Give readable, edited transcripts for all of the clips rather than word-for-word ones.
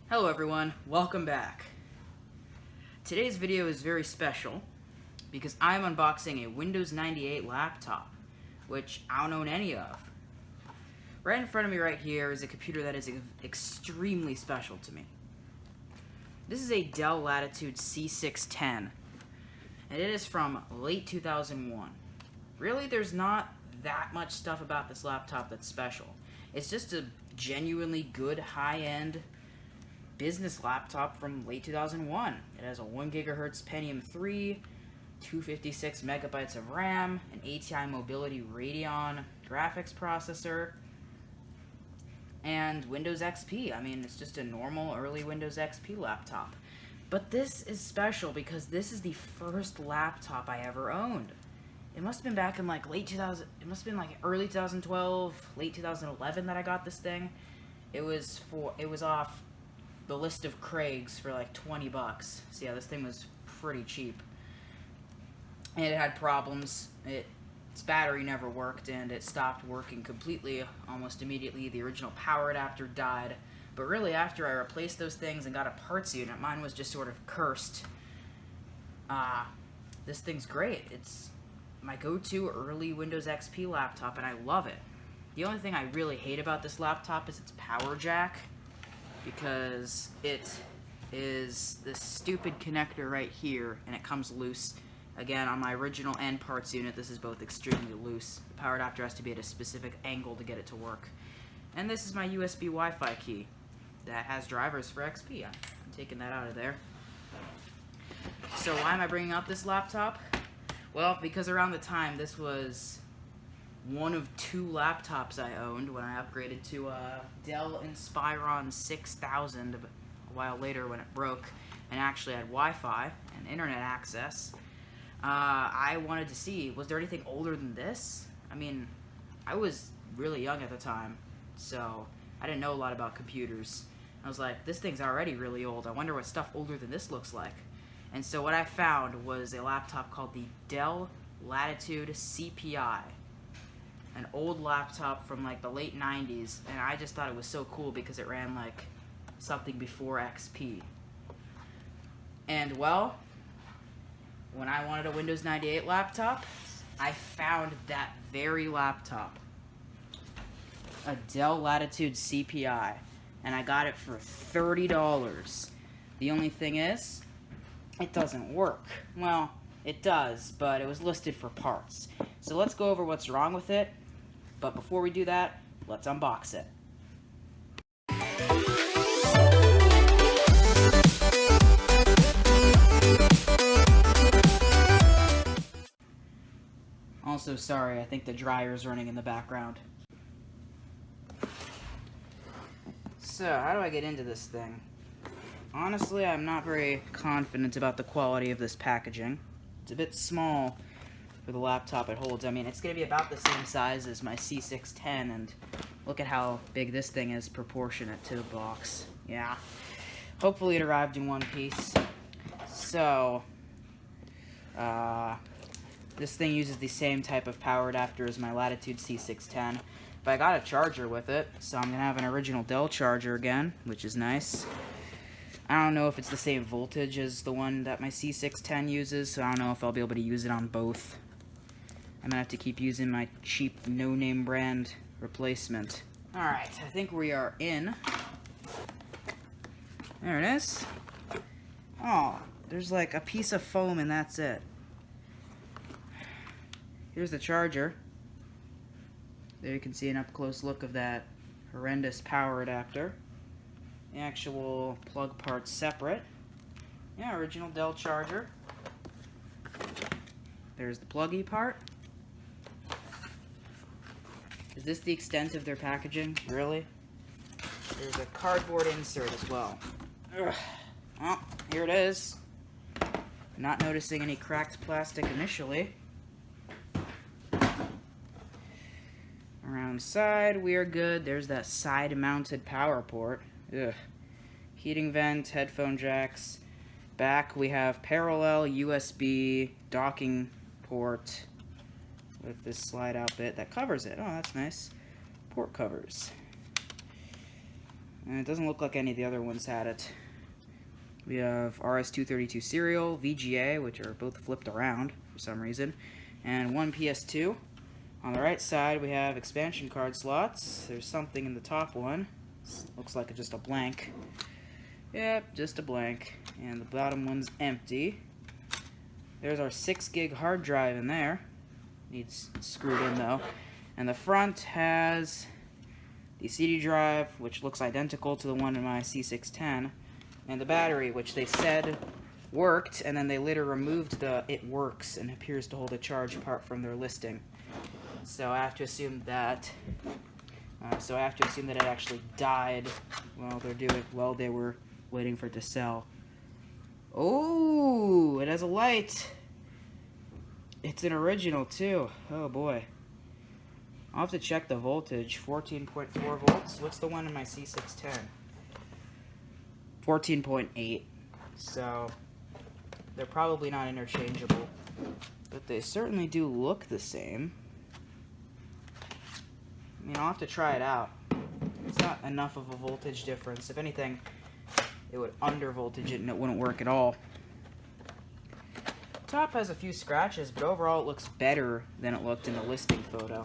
Hello everyone, welcome back. Today's video is very special because I'm unboxing a Windows 98 laptop, which I don't own any of. Right in front of me right here is a computer that is extremely special to me. This is a Dell Latitude C610, and it is from late 2001. Really, there's not that much stuff about this laptop that's special. It's just a genuinely good high-end business laptop from late 2001. It has a 1 gigahertz Pentium 3, 256 megabytes of RAM, an ATI Mobility Radeon graphics processor, and Windows XP. I mean, it's just a normal early Windows XP laptop. But this is special because this is the first laptop I ever owned. It must have been back in like late 2000, it must have been like early 2012, late 2011 that I got this thing. It was off the list of Craig's for like 20 bucks. So yeah, this thing was pretty cheap. And it had problems. Its battery never worked and it stopped working completely almost immediately. The original power adapter died. But really, after I replaced those things and got a parts unit, mine was just sort of cursed. This thing's great. It's my go-to early Windows XP laptop and I love it. The only thing I really hate about this laptop is its power jack, because it is this stupid connector right here and it comes loose. Again, on my original and parts unit, this is both extremely loose. The power adapter has to be at a specific angle to get it to work. And this is my USB Wi-Fi key that has drivers for XP. I'm taking that out of there. So why am I bringing up this laptop? Well, because around the time this was one of 2 laptops I owned when I upgraded to a Dell Inspiron 6000 a while later when it broke and actually had Wi-Fi and internet access. I wanted to see, was there anything older than this? I mean, I was really young at the time, so I didn't know a lot about computers. I was like, this thing's already really old. I wonder what stuff older than this looks like. And so what I found was a laptop called the Dell Latitude CPi. An old laptop from like the late 90s, and I just thought it was so cool because it ran like something before XP. And well, when I wanted a Windows 98 laptop, I found that very laptop, a Dell Latitude CPi, and I got it for $30. The only thing is, it doesn't work. Well, it does, but it was listed for parts. So let's go over what's wrong with it. But before we do that, let's unbox it. Also, sorry, I think the dryer's running in the background. So, how do I get into this thing? Honestly, I'm not very confident about the quality of this packaging. It's a bit small for the laptop it holds. I mean, it's going to be about the same size as my C610, and look at how big this thing is proportionate to the box. Yeah. Hopefully it arrived in one piece. So, this thing uses the same type of power adapter as my Latitude C610, but I got a charger with it, so I'm going to have an original Dell charger again, which is nice. I don't know if it's the same voltage as the one that my C610 uses, so I don't know if I'll be able to use it on both. I'm gonna have to keep using my cheap no-name brand replacement. Alright, I think we are in. There it is. Oh, there's like a piece of foam and that's it. Here's the charger. There you can see an up-close look of that horrendous power adapter. The actual plug part's separate. Yeah, original Dell charger. There's the pluggy part. Is this the extent of their packaging? Really? There's a cardboard insert as well. Ugh. Oh, here it is. Not noticing any cracked plastic initially. Around side, we are good. There's that side-mounted power port. Ugh. Heating vent, headphone jacks. Back, we have parallel USB docking port with this slide-out bit that covers it. Oh, that's nice. Port covers. And it doesn't look like any of the other ones had it. We have RS-232 serial, VGA, which are both flipped around for some reason, and one PS2. On the right side, we have expansion card slots. There's something in the top one. Looks like just a blank. Yep, just a blank. And the bottom one's empty. There's our 6 gig hard drive in there. Needs screwed in though. And the front has the CD drive, which looks identical to the one in my C610, and the battery, which they said worked, and then they later removed the "it works" and appears to hold a charge part from their listing. So I have to assume that. It actually died while they were waiting for it to sell. Oh, it has a light. It's an original too. Oh boy. I'll have to check the voltage. 14.4 volts. What's the one in my C610? 14.8. So they're probably not interchangeable, but they certainly do look the same. I mean, I'll have to try it out. It's not enough of a voltage difference. If anything, it would under-voltage it and it wouldn't work at all. Top has a few scratches, but overall it looks better than it looked in the listing photo.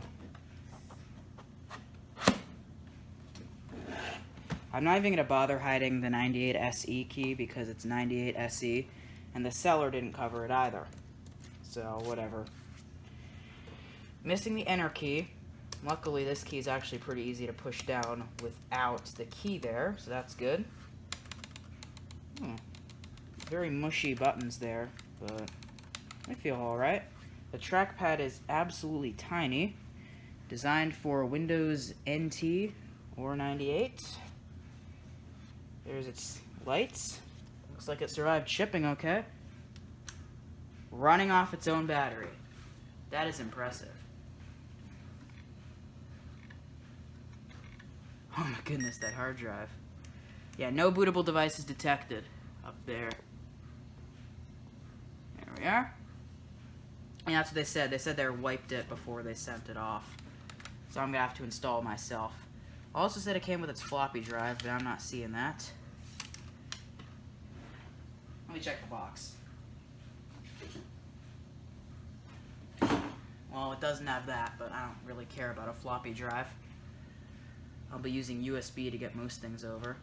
I'm not even going to bother hiding the 98 SE key because it's 98 SE, and the seller didn't cover it either. So, whatever. Missing the enter key. Luckily, this key is actually pretty easy to push down without the key there, so that's good. Very mushy buttons there, but I feel alright. The trackpad is absolutely tiny, designed for Windows NT or 98. There's its lights. Looks like it survived shipping okay. Running off its own battery. That is impressive. Oh my goodness, that hard drive. Yeah, no bootable devices detected up there. There we are. And that's what they said. They said they wiped it before they sent it off. So I'm going to have to install myself. Also said it came with its floppy drive, but I'm not seeing that. Let me check the box. Well, it doesn't have that, but I don't really care about a floppy drive. I'll be using USB to get most things over.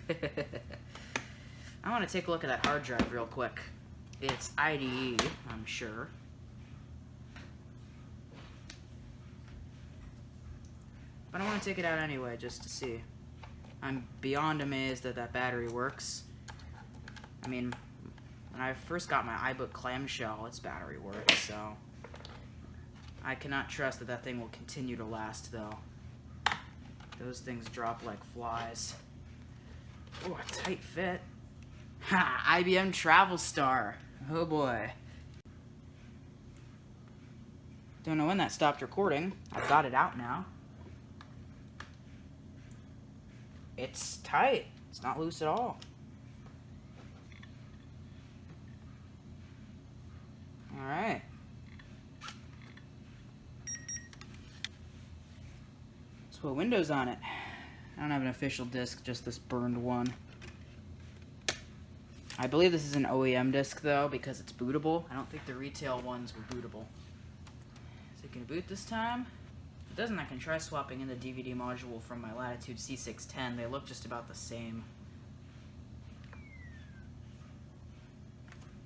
I want to take a look at that hard drive real quick. It's IDE, I'm sure. But I want to take it out anyway, just to see. I'm beyond amazed that that battery works. I mean, when I first got my iBook clamshell, its battery worked, so I cannot trust that that thing will continue to last, though. Those things drop like flies. Oh, a tight fit. Ha! IBM Travel Star. Oh boy. Don't know when that stopped recording. I've got it out now. It's tight. It's not loose at all. Alright. Let's put Windows on it. I don't have an official disc, just this burned one. I believe this is an OEM disc though, because it's bootable. I don't think the retail ones were bootable. Is it gonna boot this time? If it doesn't, I can try swapping in the DVD module from my Latitude C610. They look just about the same.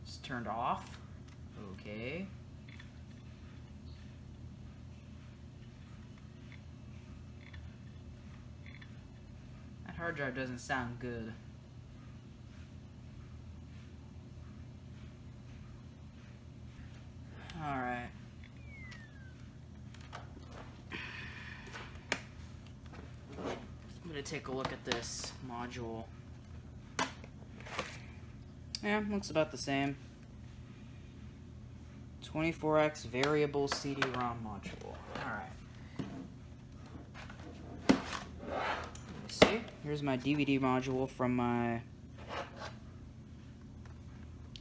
It's turned off. Okay. That hard drive doesn't sound good. Alright. I'm going to take a look at this module. Yeah, looks about the same. 24x variable CD-ROM module. Alright. See? Here's my DVD module from my...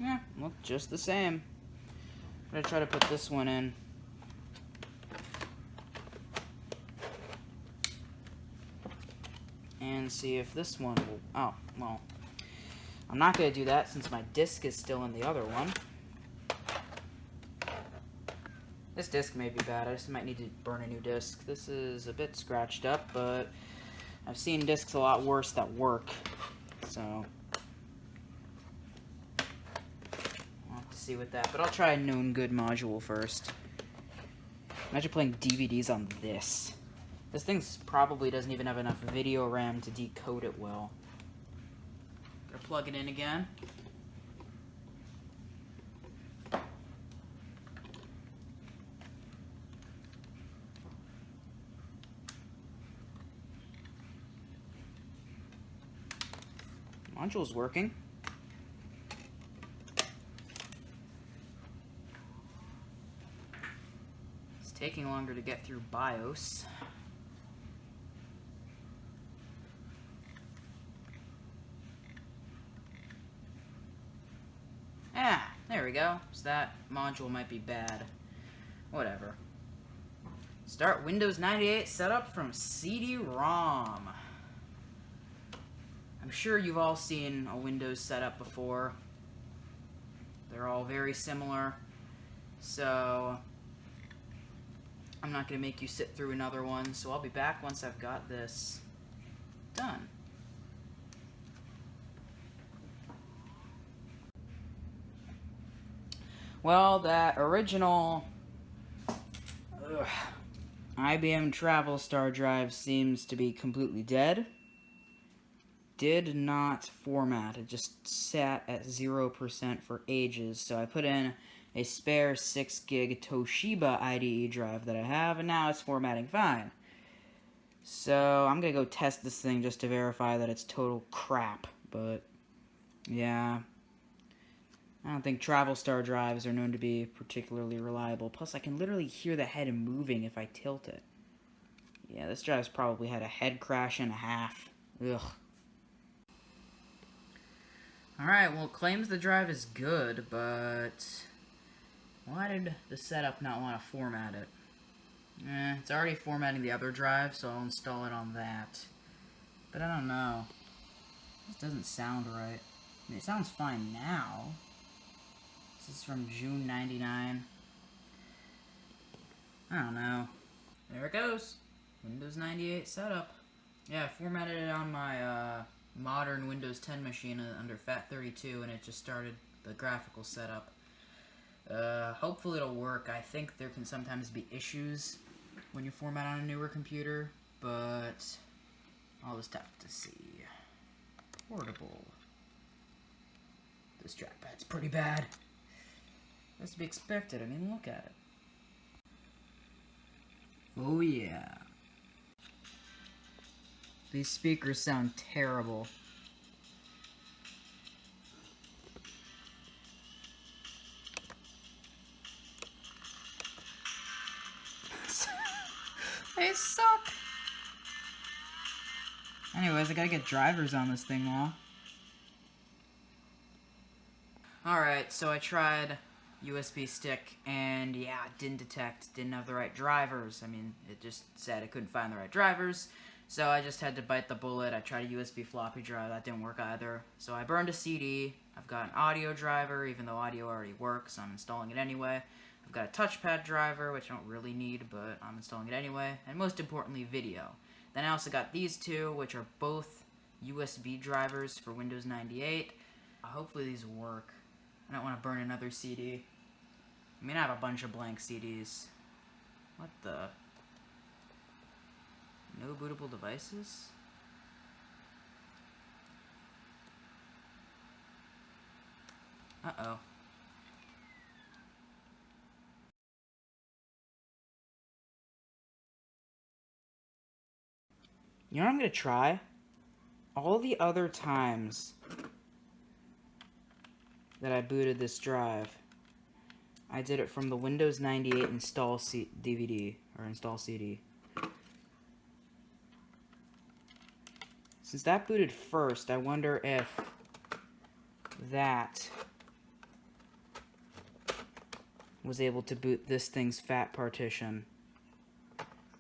Yeah, look just the same. I'm going to try to put this one in. and see if this one will... Oh, well, I'm not going to do that since my disc is still in the other one. This disc may be bad. I just might need to burn a new disc. This is a bit scratched up, but I've seen discs a lot worse that work, so I'll have to see with that. But I'll try a known good module first. Imagine playing DVDs on this. This thing probably doesn't even have enough video RAM to decode it well. Gotta plug it in again. Module's working. It's taking longer to get through BIOS. Ah, there we go. So that module might be bad. Whatever. Start Windows 98 setup from CD-ROM. I'm sure you've all seen a Windows setup before. They're all very similar. So I'm not going to make you sit through another one. So I'll be back once I've got this done. Well, that original IBM TravelStar drive seems to be completely dead. Did not format. It just sat at 0% for ages. So I put in a spare 6 gig Toshiba IDE drive that I have, and now it's formatting fine. So I'm going to go test this thing just to verify that it's total crap. But yeah, I don't think TravelStar drives are known to be particularly reliable. Plus, I can literally hear the head moving if I tilt it. Yeah, this drive's probably had a head crash and a half. Ugh. Alright, well, it claims the drive is good, but why did the setup not want to format it? It's already formatting the other drive, so I'll install it on that. But I don't know. This doesn't sound right. I mean, it sounds fine now. This is from June 99. I don't know. There it goes. Windows 98 setup. Yeah, I formatted it on my modern Windows 10 machine under FAT32, and it just started the graphical setup. Hopefully it'll work. I think there can sometimes be issues when you format on a newer computer, but I'll just have to see. Portable. This trackpad's pretty bad. That's to be expected. I mean, look at it. Oh yeah. These speakers sound terrible. They suck. Anyways, I gotta get drivers on this thing now. Alright, so I tried USB stick, and yeah, it didn't have the right drivers. I mean, it just said it couldn't find the right drivers. So I just had to bite the bullet. I tried a USB floppy drive. That didn't work either. So I burned a CD. I've got an audio driver, even though audio already works. I'm installing it anyway. I've got a touchpad driver, which I don't really need, but I'm installing it anyway. And most importantly, video. Then I also got these two, which are both USB drivers for Windows 98. Hopefully these work. I don't want to burn another CD. I mean, I have a bunch of blank CDs. What the... No bootable devices? Uh-oh. You know what I'm gonna try? All the other times that I booted this drive, I did it from the Windows 98 install DVD, or install CD. Since that booted first, I wonder if that was able to boot this thing's FAT partition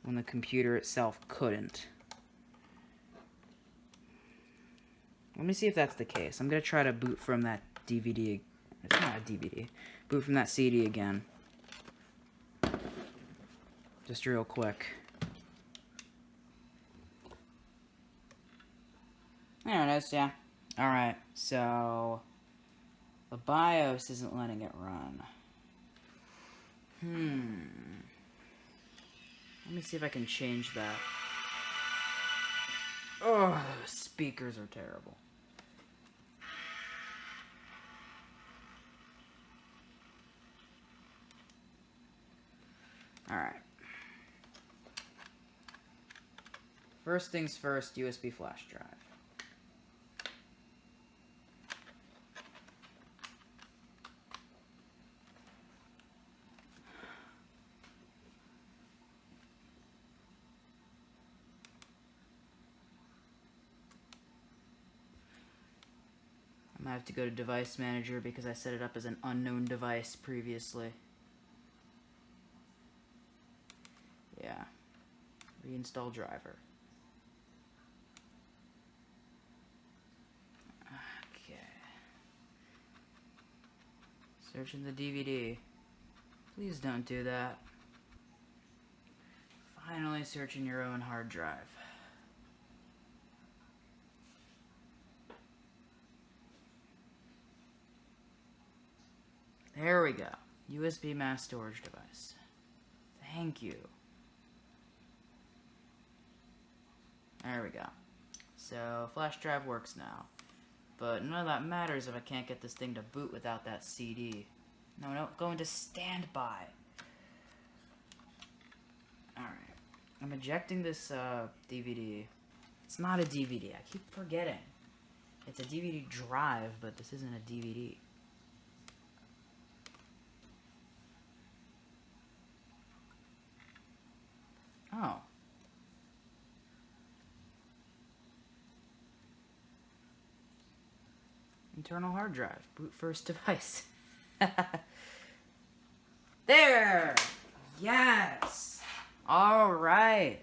when the computer itself couldn't. Let me see if that's the case. I'm going to try to boot from that DVD. It's not a DVD. Boot from that CD again. Just real quick. There it is, yeah. Alright, so the BIOS isn't letting it run. Let me see if I can change that. Oh, speakers are terrible. Alright. First things first, USB flash drive. I have to go to Device Manager because I set it up as an unknown device previously. Yeah. Reinstall driver. Okay. Searching the DVD. Please don't do that. Finally searching your own hard drive. There we go. USB mass storage device. Thank you. There we go. So, flash drive works now. But none of that matters if I can't get this thing to boot without that CD. No, go into standby. Alright. I'm ejecting this DVD. It's not a DVD. I keep forgetting. It's a DVD drive, but this isn't a DVD. Oh. Internal hard drive. Boot first device. There! Yes! Alright.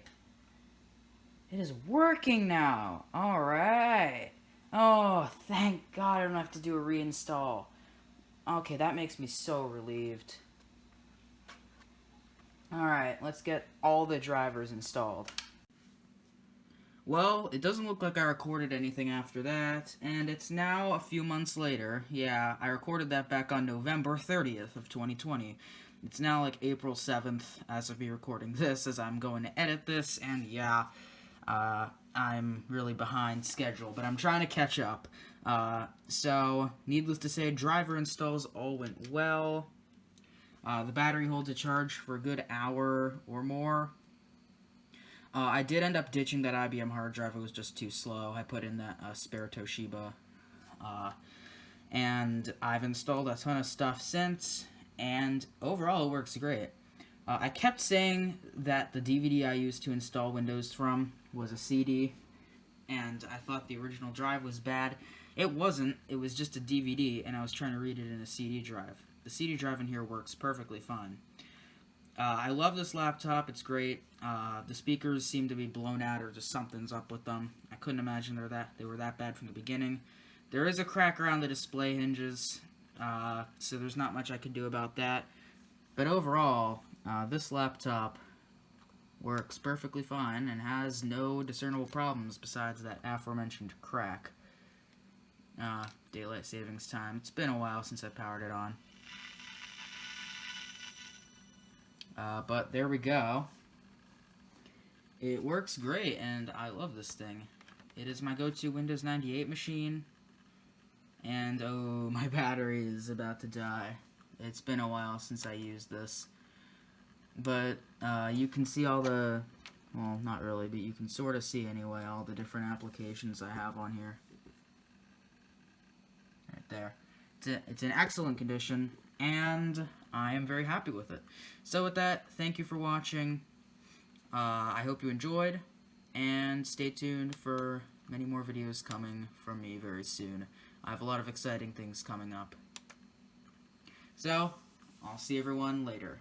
It is working now. Alright. Oh, thank God I don't have to do a reinstall. Okay, that makes me so relieved. Alright, let's get all the drivers installed. Well, it doesn't look like I recorded anything after that, and it's now a few months later. Yeah, I recorded that back on November 30th of 2020. It's now like April 7th as of me recording this, as I'm going to edit this, and yeah, I'm really behind schedule, but I'm trying to catch up. So, needless to say, driver installs all went well. The battery holds a charge for a good hour or more. I did end up ditching that IBM hard drive. It was just too slow. I put in that spare Toshiba. And I've installed a ton of stuff since, and overall it works great. I kept saying that the DVD I used to install Windows from was a CD, and I thought the original drive was bad. It wasn't. It was just a DVD, and I was trying to read it in a CD drive. The CD drive in here works perfectly fine. I love this laptop. It's great. The speakers seem to be blown out, or just something's up with them. I couldn't imagine they were that bad from the beginning. There is a crack around the display hinges, so there's not much I could do about that. But overall, this laptop works perfectly fine and has no discernible problems besides that aforementioned crack. Daylight savings time. It's been a while since I powered it on. But there we go. It works great, and I love this thing. It is my go-to Windows 98 machine, and oh, my battery is about to die. It's been a while since I used this. But you can see all the, well, not really, but you can sort of see anyway all the different applications I have on here. Right there. It's in excellent condition, and I am very happy with it. So with that, thank you for watching. I hope you enjoyed, and stay tuned for many more videos coming from me very soon. I have a lot of exciting things coming up. So, I'll see everyone later.